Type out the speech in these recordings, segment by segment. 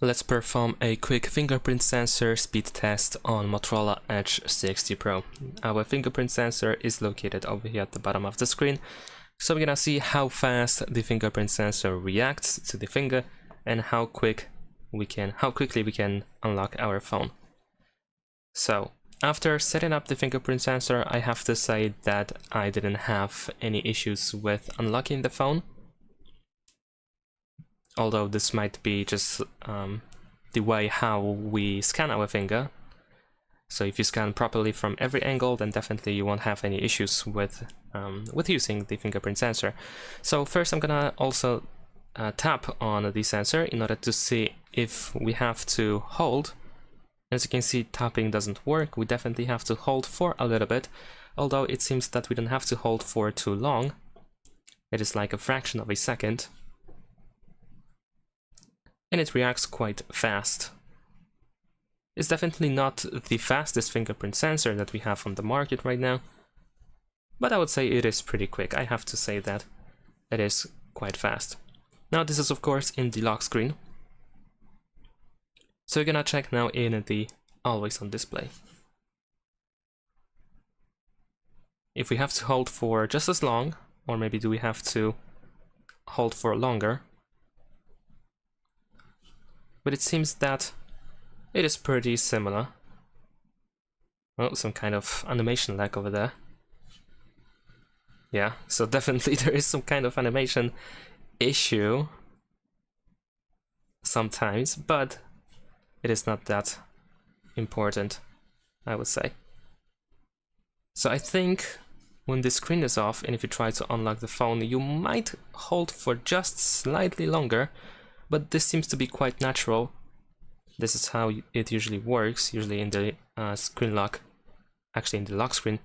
Let's perform a quick fingerprint sensor speed test on Motorola Edge 60 Pro. Our fingerprint sensor is located over here at the bottom of the screen, so we're gonna see how fast the fingerprint sensor reacts to the finger and how quickly we can unlock our phone. So after setting up the fingerprint sensor, I have to say that I didn't have any issues with unlocking the phone. Although this might be just the way how we scan our finger. So if you scan properly from every angle, then definitely you won't have any issues with using the fingerprint sensor. So first I'm gonna also tap on the sensor in order to see if we have to hold. As you can see, tapping doesn't work. We definitely have to hold for a little bit, although it seems that we don't have to hold for too long. It is like a fraction of a second. And it reacts quite fast. It's definitely not the fastest fingerprint sensor that we have on the market right now, but I would say it is pretty quick. I have to say that it is quite fast. Now this is of course in the lock screen, so we're gonna check now in the always on display. If we have to hold for just as long, or maybe do we have to hold for longer? But it seems that it is pretty similar. Oh, some kind of animation lag over there. Yeah, so definitely there is some kind of animation issue sometimes, but it is not that important, I would say. So I think when the screen is off and if you try to unlock the phone, you might hold for just slightly longer, but this seems to be quite natural. This is how it usually works. Usually in the screen lock, actually in the lock screen,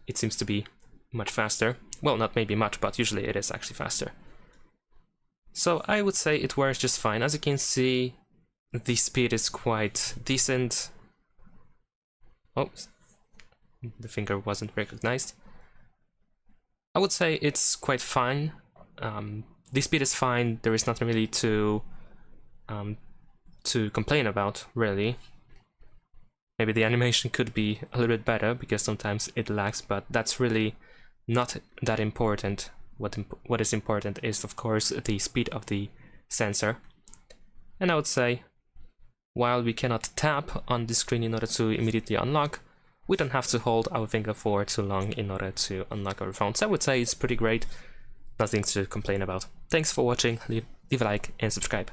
it seems to be much faster. Well, not maybe much, but usually it is actually faster. So I would say it works just fine. As you can see, the speed is quite decent. Oh, the finger wasn't recognized. I would say it's quite fine. The speed is fine. There is nothing really to complain about, really. Maybe the animation could be a little bit better because sometimes it lags, but that's really not that important. What is important is, of course, the speed of the sensor. And I would say, while we cannot tap on the screen in order to immediately unlock, we don't have to hold our finger for too long in order to unlock our phone. So I would say it's pretty great. Nothing to complain about. Thanks for watching, leave a like and subscribe.